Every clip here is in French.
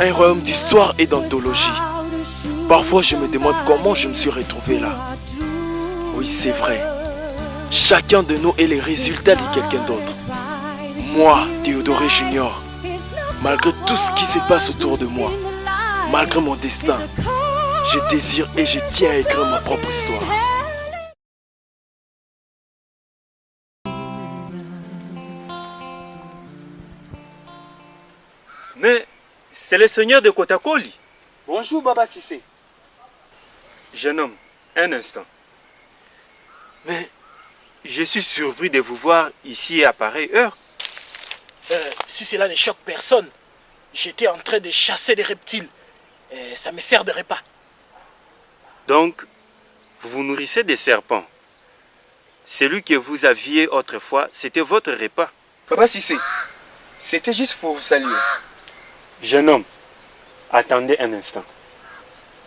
Un royaume d'histoire et d'anthologie. Parfois je me demande comment je me suis retrouvé là. Oui, c'est vrai. Chacun de nous est le résultat de quelqu'un d'autre. Moi, Théodoré Junior, malgré tout ce qui se passe autour de moi, malgré mon destin, je désire et je tiens à écrire ma propre histoire. Mais c'est le seigneur de Kotakoli. Bonjour Baba Sissé. Jeune homme, un instant. Mais je suis surpris de vous voir ici à pareille heure. Si cela ne choque personne, j'étais en train de chasser des reptiles. Ça me sert de repas. Donc, vous vous nourrissez des serpents. Celui que vous aviez autrefois, c'était votre repas. Baba Sissé, c'était juste pour vous saluer. Jeune homme, attendez un instant.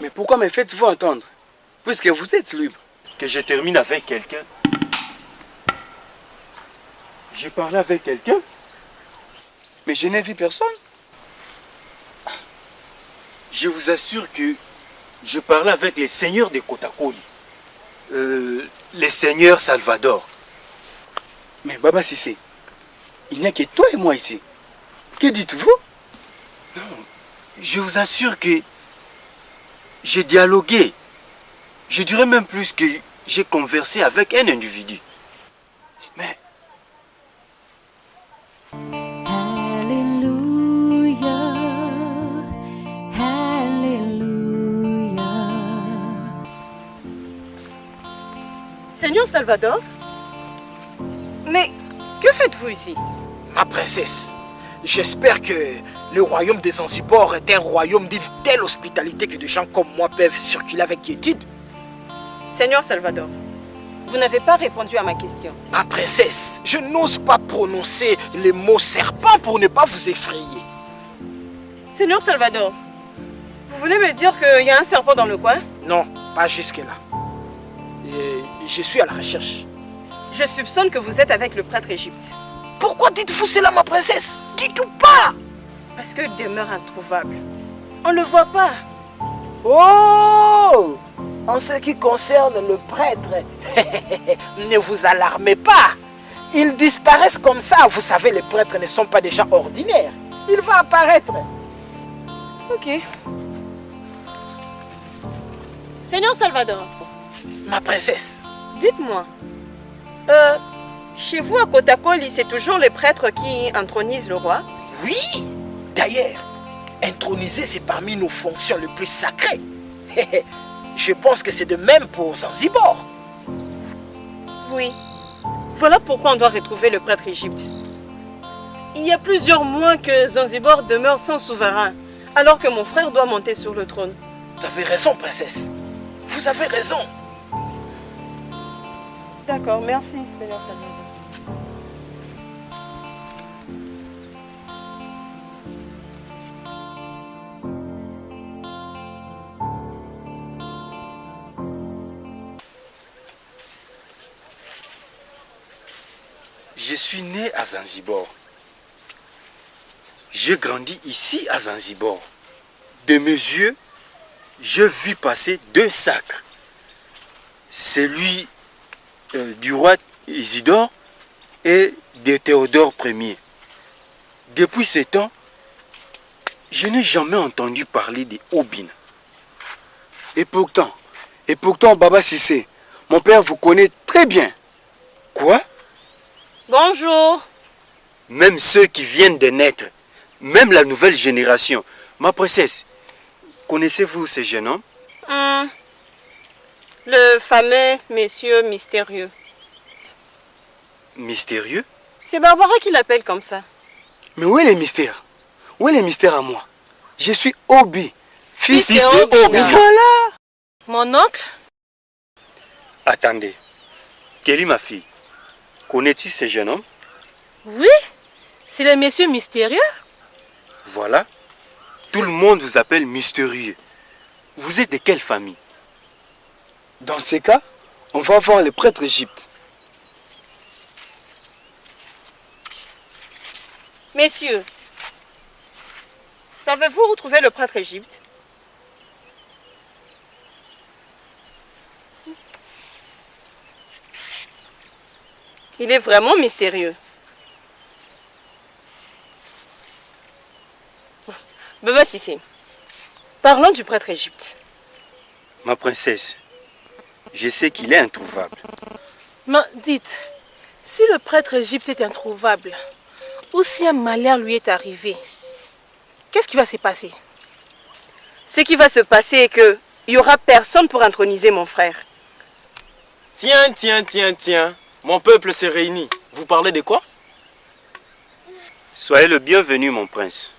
Mais pourquoi me faites-vous entendre? Puisque vous êtes libre. Que je termine avec quelqu'un. J'ai parlé avec quelqu'un. Mais je n'ai vu personne. Je vous assure que je parlais avec les seigneurs de Kotakoli. Les seigneurs Salvador. Mais Baba Sissé, il n'y a que toi et moi ici. Que dites-vous? Non, je vous assure que j'ai dialogué. Je dirais même plus que j'ai conversé avec un individu. Mais Seigneur Salvador, mais que faites-vous ici? Ma princesse, j'espère que le royaume des Zanzibar est un royaume d'une telle hospitalité que des gens comme moi peuvent circuler avec quiétude. Seigneur Salvador, vous n'avez pas répondu à ma question. Ma princesse, je n'ose pas prononcer le mot serpent pour ne pas vous effrayer. Seigneur Salvador, vous voulez me dire qu'il y a un serpent dans le coin? Non, pas jusque-là. Je suis à la recherche. Je soupçonne que vous êtes avec le prêtre Égypte. Pourquoi dites-vous cela, ma princesse? Dites-vous pas! Parce qu'il demeure introuvable. On ne le voit pas. Oh! En ce qui concerne le prêtre, ne vous alarmez pas. Ils disparaissent comme ça. Vous savez, les prêtres ne sont pas des gens ordinaires. Il va apparaître. Ok. Seigneur Salvador, Ma princesse, dites-moi, chez vous à Kotakoli, c'est toujours les prêtres qui intronisent le roi? oui. D'ailleurs, introniser, c'est parmi nos fonctions les plus sacrées. Je pense que c'est de même pour Zanzibar. Oui. Voilà pourquoi on doit retrouver le prêtre Égypte. Il y a plusieurs mois que Zanzibar demeure sans souverain, alors que mon frère doit monter sur le trône. Vous avez raison, princesse. Vous avez raison. D'accord, merci, Seigneur Salvador. je suis né à Zanzibar. J'ai grandi ici à Zanzibar. De mes yeux, j'ai vu passer deux sacres. Celui du roi Isidore et de Théodore Ier. Depuis ce temps, je n'ai jamais entendu parler des Obines. Et pourtant, Baba Sissé, mon père vous connaît très bien. Quoi? Bonjour. Même ceux qui viennent de naître, même la nouvelle génération. Ma princesse, connaissez-vous ce jeune homme? Le fameux monsieur mystérieux. Mystérieux? C'est Barbara qui l'appelle comme ça. Mais où est les mystères? Où est les mystères à moi? Je suis Obi, fils de de Obi. Obi. Voilà. Mon oncle? Attendez. Kelly, ma fille, connais-tu ce jeune homme? Oui, c'est le monsieur mystérieux. Voilà. Tout le monde vous appelle mystérieux. Vous êtes de quelle famille? Dans ces cas, on va voir le prêtre Égypte. Messieurs, Savez-vous où trouver le prêtre Égypte? Il est vraiment mystérieux. Baba Sissé, parlons du prêtre Égypte. Ma princesse, je sais qu'il est introuvable. Mais dites, si le prêtre Égypte est introuvable, ou si un malheur lui est arrivé, qu'est-ce qui va se passer? Ce qui va se passer est que il n'y aura personne pour introniser mon frère. Tiens. Mon peuple s'est réuni. Vous parlez de quoi? Soyez le bienvenu, mon prince.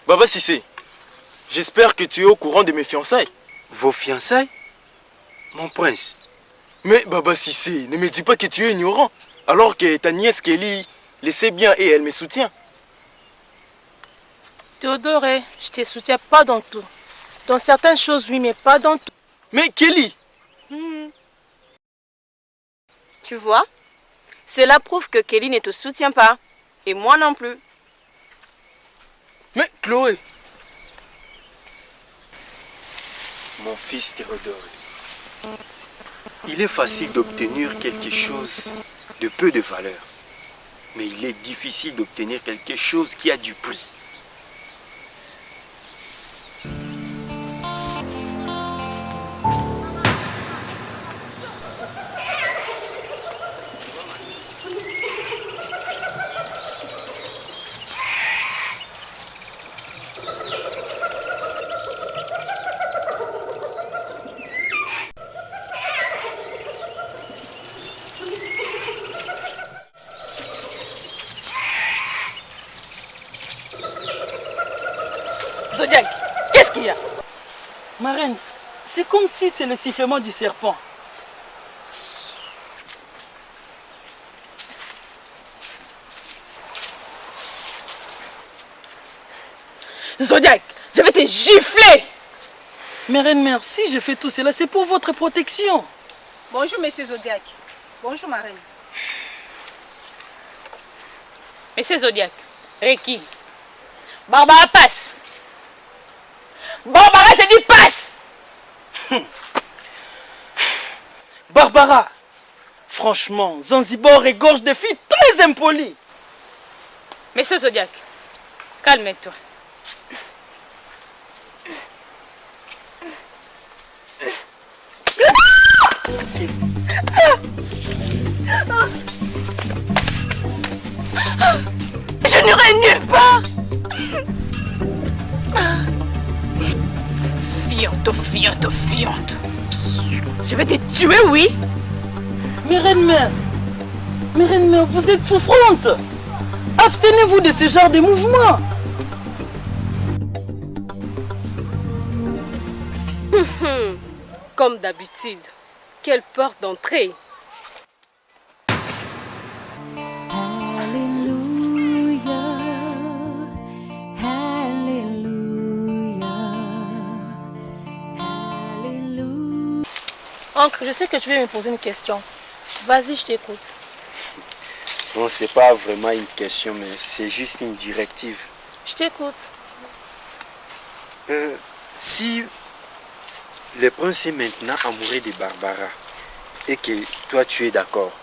Baba Sissé, j'espère que tu es au courant de mes fiançailles. Vos fiançailles? Mon prince. Mais Baba Sissé, ne me dis pas que tu es ignorant. Alors que ta nièce Kelly le sait bien et elle me soutient. Théodore, je te soutiens pas dans tout. Dans certaines choses, oui, mais pas dans tout. Mais Kelly! Tu vois? Cela prouve que Kelly ne te soutient pas. Et moi non plus. Mais Chloé! Mon fils Théodore, il est facile d'obtenir quelque chose de peu de valeur. Mais il est difficile d'obtenir quelque chose qui a du prix. Zodiac, qu'est-ce qu'il y a? Ma reine, c'est comme si c'est le sifflement du serpent. Zodiac, je vais te gifler! Mais reine mère, si je fais tout cela, c'est pour votre protection. Bonjour, monsieur Zodiac. Bonjour, ma reine. Monsieur Zodiac, Reiki. Barbara, passe! Barbara, j'ai dit passe! Barbara, franchement, Zanzibar regorge de filles très impolies. Monsieur Zodiac, calme-toi. Je n'irai nulle part! Fiante. Je vais te tuer, oui? Mais reine mère, vous êtes souffrante. Abstenez-vous de ce genre de mouvement. Comme d'habitude, quelle porte d'entrée! Oncle, je sais que tu veux me poser une question. Vas-y, je t'écoute. Non, c'est pas vraiment une question, mais c'est juste une directive. Je t'écoute. Si le prince est maintenant amoureux de Barbara et que toi tu es d'accord.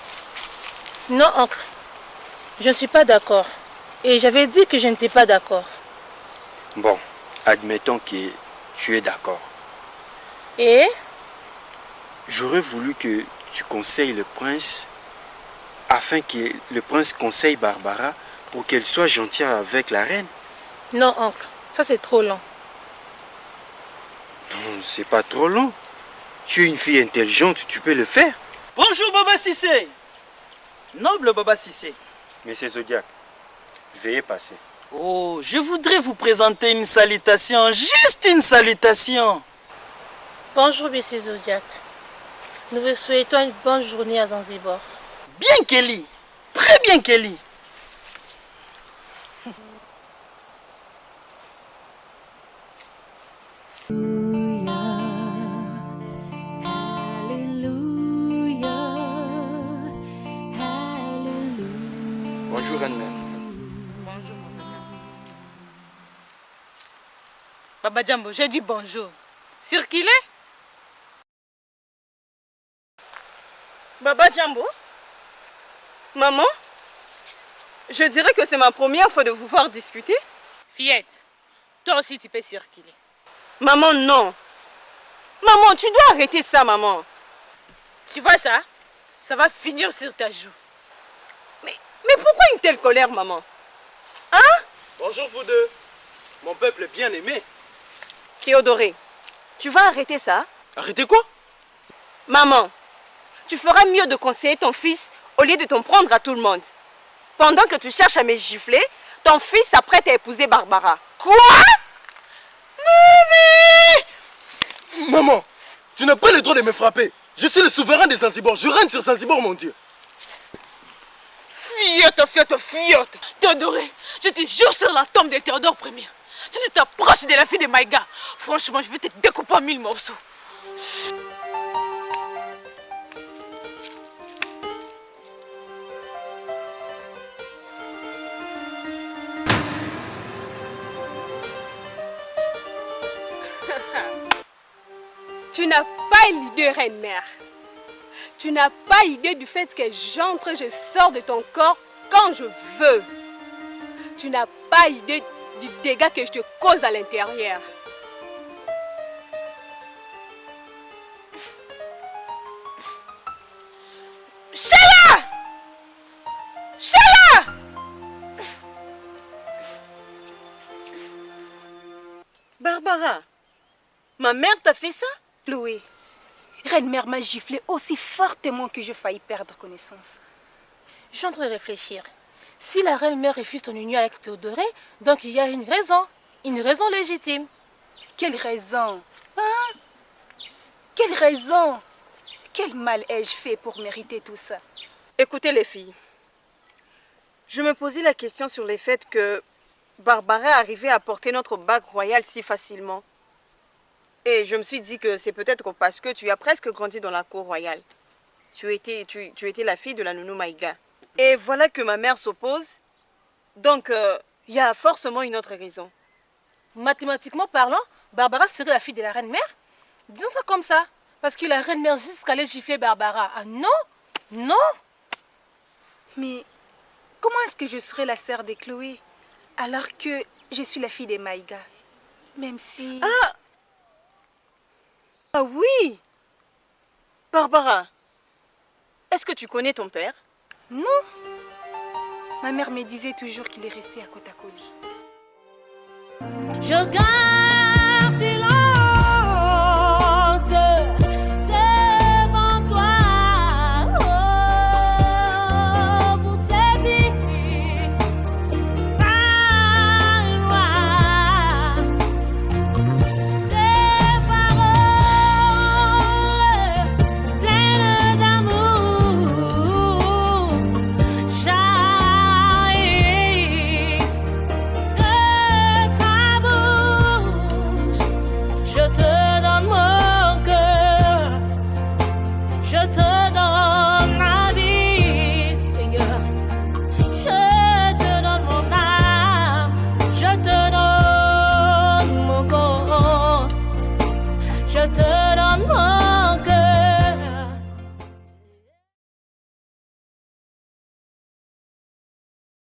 Non, oncle. Je ne suis pas d'accord. Et j'avais dit que je n'étais pas d'accord. Bon, admettons que tu es d'accord. Et? J'aurais voulu que tu conseilles le prince afin que le prince conseille Barbara pour qu'elle soit gentille avec la reine. Non, oncle. Ça, c'est trop long. Non, c'est pas trop long. Tu es une fille intelligente, tu peux le faire. Bonjour Baba Sissé. Noble Baba Sissé. Monsieur Zodiac, veuillez passer. Oh, je voudrais vous présenter une salutation, juste une salutation. Bonjour, monsieur Zodiac. Nous vous souhaitons une bonne journée à Zanzibar. Bien Kelly, très bien Kelly. Bonjour, reine-mère. Bonjour, mon Baba Djambo, j'ai dit bonjour. Circulez. Baba Djambo? Maman? Je dirais que c'est ma première fois de vous voir discuter. Fillette, toi aussi tu peux circuler. Maman, non. Maman, tu dois arrêter ça, maman. Tu vois ça? Ça va finir sur ta joue. Mais pourquoi une telle colère, maman? Hein? Bonjour vous deux. Mon peuple bien-aimé. Théodoré, tu vas arrêter ça? Arrêtez quoi? Maman, tu feras mieux de conseiller ton fils au lieu de t'en prendre à tout le monde. Pendant que tu cherches à me gifler, ton fils s'apprête à épouser Barbara. Quoi? Maman, tu n'as pas le droit de me frapper. Je suis le souverain des Zanzibar. Je règne sur Zanzibar, mon Dieu. Fillette. Théodoré, je te jure sur la tombe de Théodore Ier. Si tu t'approches de la fille de Maïga, franchement, je vais te découper en 1000 morceaux. Tu n'as pas l'idée, reine-mère. Tu n'as pas idée du fait que j'entre, je sors de ton corps quand je veux. Tu n'as pas idée du dégât que je te cause à l'intérieur. Sheila! Barbara, ma mère t'a fait ça? Chloé, reine-mère m'a giflé aussi fortement que je faillis perdre connaissance. Je suis en train de réfléchir. Si la reine-mère refuse ton union avec Théodoré, donc il y a une raison légitime. Quelle raison? Hein? Quelle raison? Quel mal ai-je fait pour mériter tout ça? Écoutez les filles, je me posais la question sur le fait que Barbara arrivait à porter notre bague royale si facilement. Et je me suis dit que c'est peut-être parce que tu as presque grandi dans la cour royale. Tu étais la fille de la nounou Maïga. Et voilà que ma mère s'oppose. Donc, il y a forcément une autre raison. Mathématiquement parlant, Barbara serait la fille de la reine-mère. Disons ça comme ça. Parce que la reine-mère jusqu'à gifler Barbara. Ah non? Non? Mais comment est-ce que je serais la sœur de Chloé alors que je suis la fille de Maïga? Même si... Ah oui! Barbara, est-ce que tu connais ton père? Non. Ma mère me disait toujours qu'il est resté à Kotakoli. Je garde